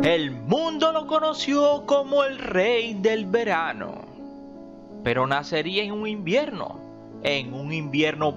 El mundo lo conoció como el rey del verano, pero nacería en un invierno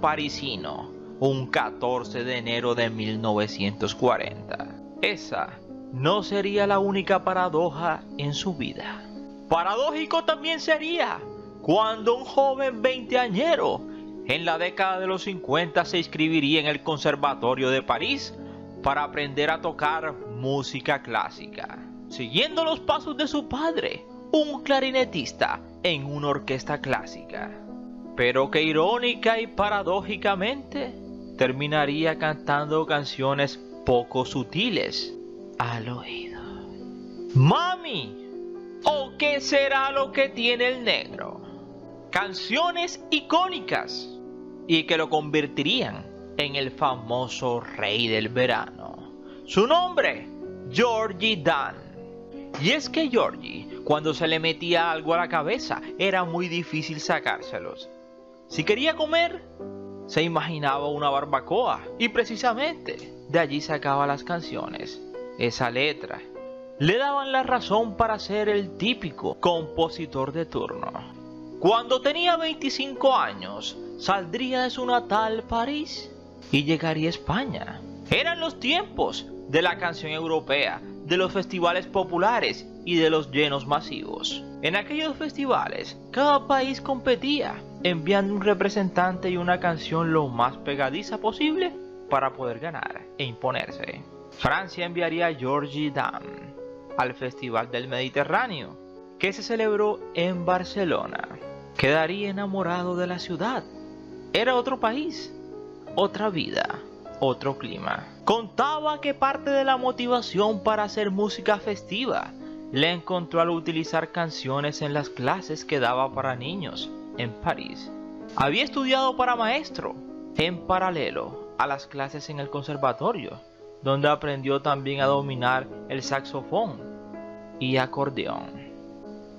parisino, un 14 de enero de 1940. Esa no sería la única paradoja en su vida. Paradójico también sería cuando un joven veinteañero en la década de los 50 se inscribiría en el Conservatorio de París para aprender a tocar música clásica, siguiendo los pasos de su padre, un clarinetista en una orquesta clásica. Pero que irónica y paradójicamente terminaría cantando canciones poco sutiles al oído. ¡Mami! ¿O qué será lo que tiene el negro? Canciones icónicas y que lo convertirían en el famoso rey del verano. Su nombre, Georgie Dan. Y es que Georgie, cuando se le metía algo a la cabeza, era muy difícil sacárselos. Si quería comer, se imaginaba una barbacoa y precisamente de allí sacaba las canciones. Esa letra le daban la razón para ser el típico compositor de turno. Cuando tenía 25 años, saldría de su natal París y llegaría a España. Eran los tiempos de la canción europea, de los festivales populares y de los llenos masivos. En aquellos festivales, cada país competía, enviando un representante y una canción lo más pegadiza posible para poder ganar e imponerse. Francia enviaría a Georgie Dan al Festival del Mediterráneo, que se celebró en Barcelona. Quedaría enamorado de la ciudad. Era otro país, otra vida, otro clima. Contaba que parte de la motivación para hacer música festiva le encontró al utilizar canciones en las clases que daba para niños en París. Había estudiado para maestro en paralelo a las clases en el conservatorio, donde aprendió también a dominar el saxofón y acordeón.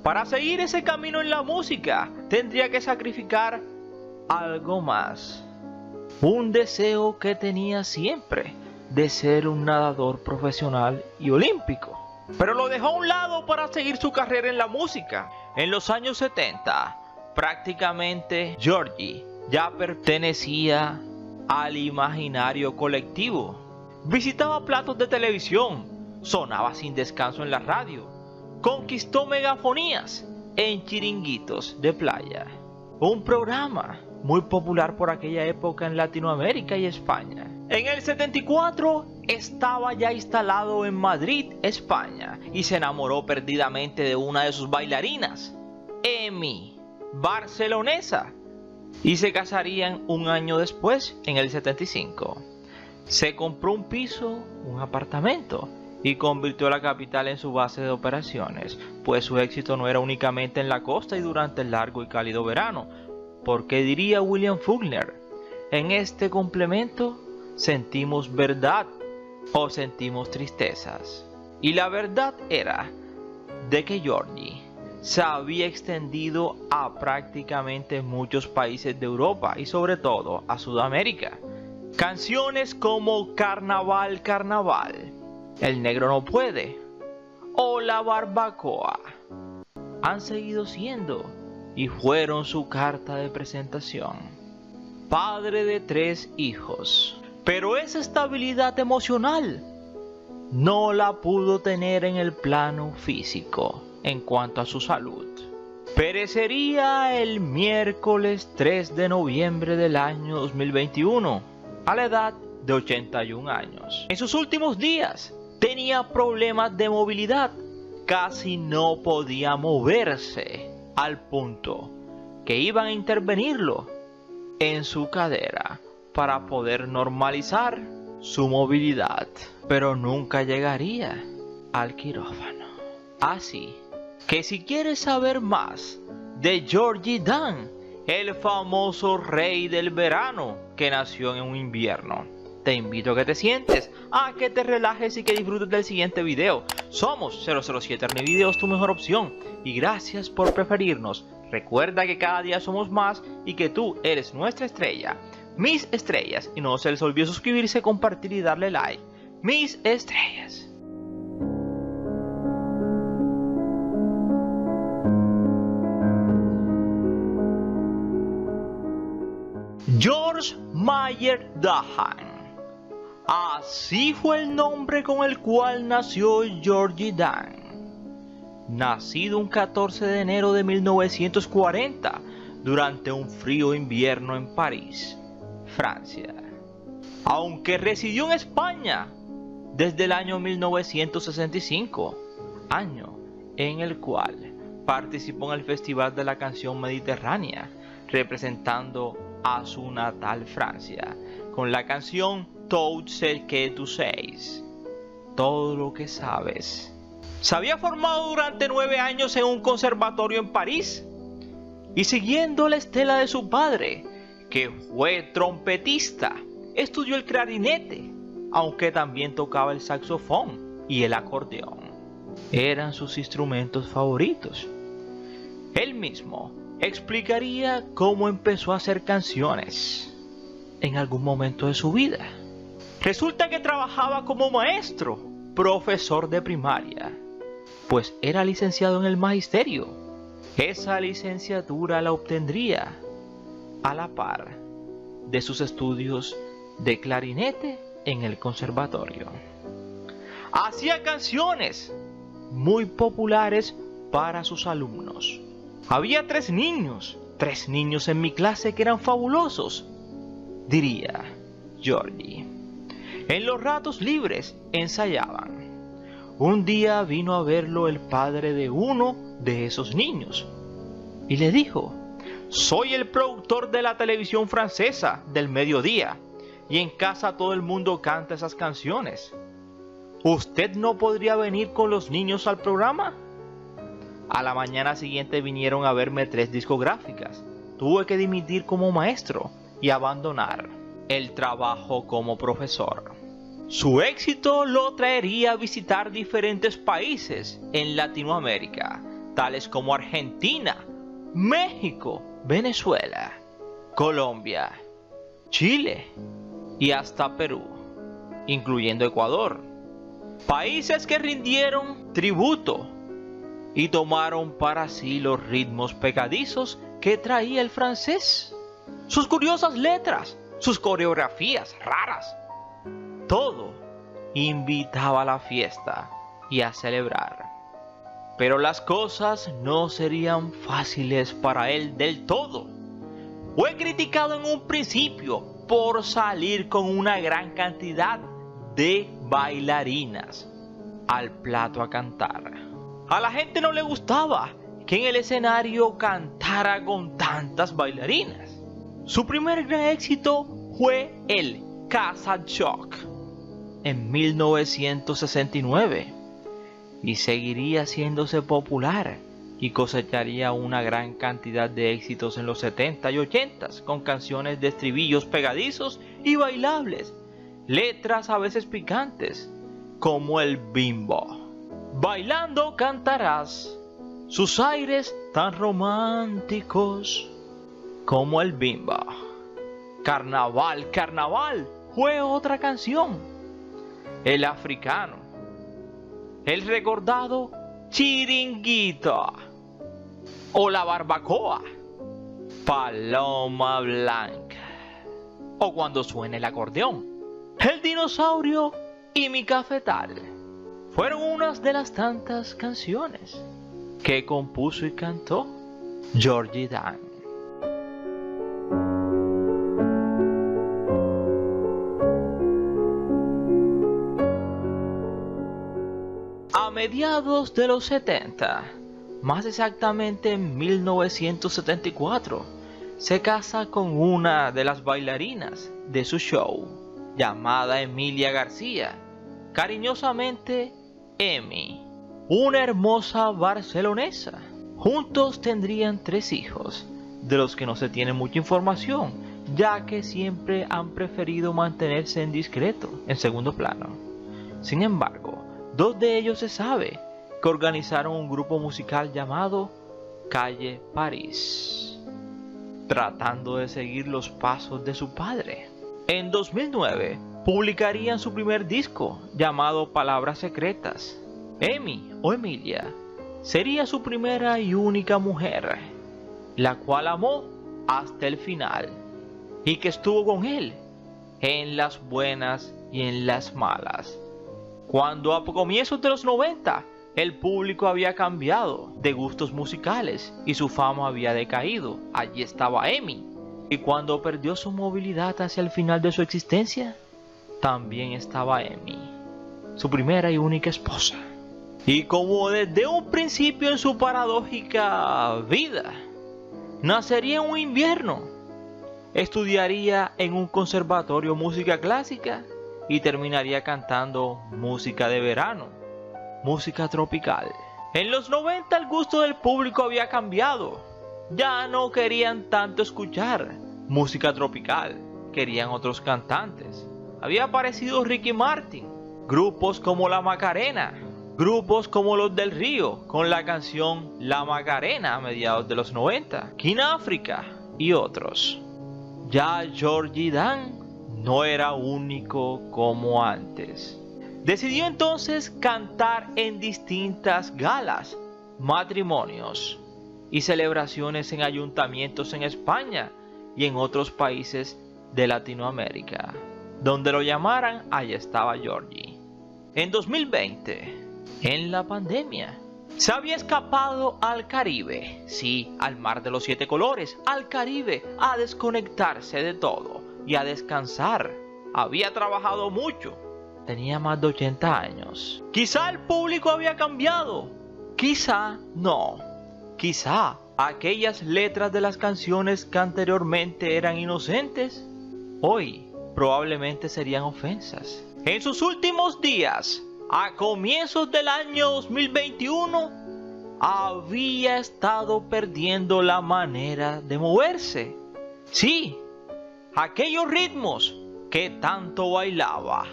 Para seguir ese camino en la música, tendría que sacrificar algo más. Un deseo que tenía siempre de ser un nadador profesional y olímpico. Pero lo dejó a un lado para seguir su carrera en la música. En los años 70, prácticamente Georgie ya pertenecía al imaginario colectivo. Visitaba platos de televisión, sonaba sin descanso en la radio, conquistó megafonías en chiringuitos de playa. Un programa muy popular por aquella época en Latinoamérica y España. En el 74 estaba ya instalado en Madrid, España, y se enamoró perdidamente de una de sus bailarinas, Emi, barcelonesa, y se casarían un año después, en el 75. Se compró un piso, un apartamento, y convirtió la capital en su base de operaciones, pues su éxito no era únicamente en la costa y durante el largo y cálido verano, porque diría William Faulkner, en este complemento sentimos verdad o sentimos tristezas. Y la verdad era de que Georgie se había extendido a prácticamente muchos países de Europa y sobre todo a Sudamérica. Canciones como Carnaval, Carnaval, El negro no puede o La barbacoa han seguido siendo y fueron su carta de presentación. Padre de 3 hijos, pero esa estabilidad emocional no la pudo tener en el plano físico en cuanto a su salud. Perecería el miércoles 3 de noviembre del año 2021 a la edad de 81 años. En sus últimos días tenía problemas de movilidad, casi no podía moverse, al punto que iban a intervenirlo en su cadera para poder normalizar su movilidad, pero nunca llegaría al quirófano. Así que si quieres saber más de Georgie Dan, el famoso rey del verano que nació en un invierno, te invito a que te sientes, a que te relajes y que disfrutes del siguiente video. Somos 007 Ernie Videos, tu mejor opción, y gracias por preferirnos. Recuerda que cada día somos más y que tú eres nuestra estrella, mis estrellas, y no se les olvide suscribirse, compartir y darle like. Mis estrellas. George Mayer Dahan. Así fue el nombre con el cual nació Georgie Dan. Nacido un 14 de enero de 1940 durante un frío invierno en París, Francia. Aunque residió en España desde el año 1965, año en el cual participó en el Festival de la Canción Mediterránea, representando a su natal Francia, con la canción Tout ce que tu sais, todo lo que sabes. Se había formado durante 9 años en un conservatorio en París y siguiendo la estela de su padre, que fue trompetista, estudió el clarinete, aunque también tocaba el saxofón y el acordeón. Eran sus instrumentos favoritos. Él mismo explicaría cómo empezó a hacer canciones en algún momento de su vida. Resulta que trabajaba como maestro, profesor de primaria, pues era licenciado en el magisterio. Esa licenciatura la obtendría a la par de sus estudios de clarinete en el conservatorio. Hacía canciones muy populares para sus alumnos. Había 3 niños en mi clase que eran fabulosos, diría Georgie. En los ratos libres ensayaban. Un día vino a verlo el padre de uno de esos niños y le dijo: soy el productor de la televisión francesa del mediodía y en casa todo el mundo canta esas canciones. ¿Usted no podría venir con los niños al programa? A la mañana siguiente vinieron a verme 3 discográficas. Tuve que dimitir como maestro y abandonar el trabajo como profesor. Su éxito lo traería a visitar diferentes países en Latinoamérica, tales como Argentina, México, Venezuela, Colombia, Chile y hasta Perú, incluyendo Ecuador. Países que rindieron tributo y tomaron para sí los ritmos pegadizos que traía el francés, sus curiosas letras, sus coreografías raras. Todo invitaba a la fiesta y a celebrar. Pero las cosas no serían fáciles para él del todo. Fue criticado en un principio por salir con una gran cantidad de bailarinas al plato a cantar. A la gente no le gustaba que en el escenario cantara con tantas bailarinas. Su primer gran éxito fue el Casa Choc en 1969 y seguiría haciéndose popular y cosecharía una gran cantidad de éxitos en los 70 y 80 con canciones de estribillos pegadizos y bailables, letras a veces picantes como el Bimbo. Bailando cantarás sus aires tan románticos como el Bimbo. Carnaval, carnaval fue otra canción. El africano. El recordado Chiringuito. O la barbacoa. Paloma Blanca. O cuando suene el acordeón. El dinosaurio y mi cafetal. Fueron unas de las tantas canciones que compuso y cantó Georgie Dan. A mediados de los 70, más exactamente en 1974, se casa con una de las bailarinas de su show, llamada Emilia García, cariñosamente Emi, una hermosa barcelonesa. Juntos tendrían 3 hijos, de los que no se tiene mucha información, ya que siempre han preferido mantenerse en discreto, en segundo plano. Sin embargo, 2 de ellos se sabe que organizaron un grupo musical llamado Calle París, tratando de seguir los pasos de su padre. En 2009 publicarían su primer disco llamado Palabras Secretas. Emi o Emilia sería su primera y única mujer, la cual amó hasta el final. y que estuvo con él en las buenas y en las malas. Cuando a comienzos de los 90 el público había cambiado de gustos musicales y su fama había decaído, allí estaba Emi. Y cuando perdió su movilidad hacia el final de su existencia, también estaba Emi, su primera y única esposa. Y como desde un principio en su paradójica vida, nacería en un invierno, estudiaría en un conservatorio música clásica y terminaría cantando música de verano, música tropical. En los 90 el gusto del público había cambiado. Ya no querían tanto escuchar música tropical, querían otros cantantes. Había aparecido Ricky Martin, grupos como La Macarena, grupos como Los del Río, con la canción La Macarena a mediados de los 90, King África y otros. Ya Georgie Dan no era único como antes. Decidió entonces cantar en distintas galas, matrimonios y celebraciones en ayuntamientos en España y en otros países de Latinoamérica. Donde lo llamaran, allá estaba Georgie. En 2020, en la pandemia, se había escapado al Caribe, sí, al mar de los 7 colores, al Caribe, a desconectarse de todo y a descansar. Había trabajado mucho, tenía más de 80 años. Quizá el público había cambiado, quizá no. Quizá aquellas letras de las canciones que anteriormente eran inocentes, hoy probablemente serían ofensas. En sus últimos días, a comienzos del año 2021, había estado perdiendo la manera de moverse. Sí, aquellos ritmos que tanto bailaba,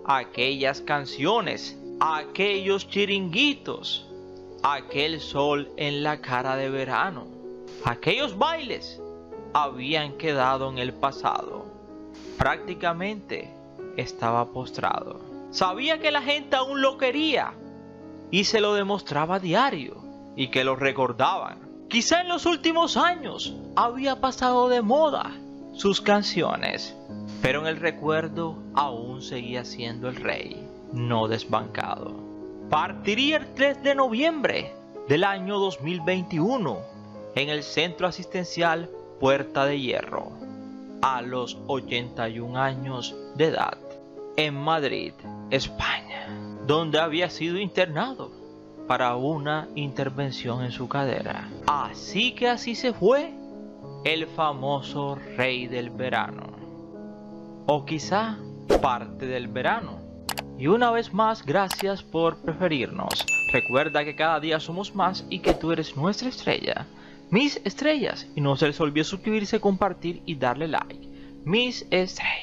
aquellas canciones, aquellos chiringuitos, aquel sol en la cara de verano, aquellos bailes habían quedado en el pasado. Prácticamente estaba postrado. Sabía que la gente aún lo quería y se lo demostraba a diario y que lo recordaban. Quizá en los últimos años había pasado de moda sus canciones, pero en el recuerdo aún seguía siendo el rey, no desbancado. Partiría el 3 de noviembre del año 2021 en el Centro Asistencial Puerta de Hierro, a los 81 años de edad, en Madrid, España, donde había sido internado para una intervención en su cadera. Así que así se fue el famoso rey del verano, o quizá parte del verano. Y una vez más, gracias por preferirnos. Recuerda que cada día somos más y que tú eres nuestra estrella, mis estrellas. Y no se les olvide suscribirse, compartir y darle like. Mis estrellas.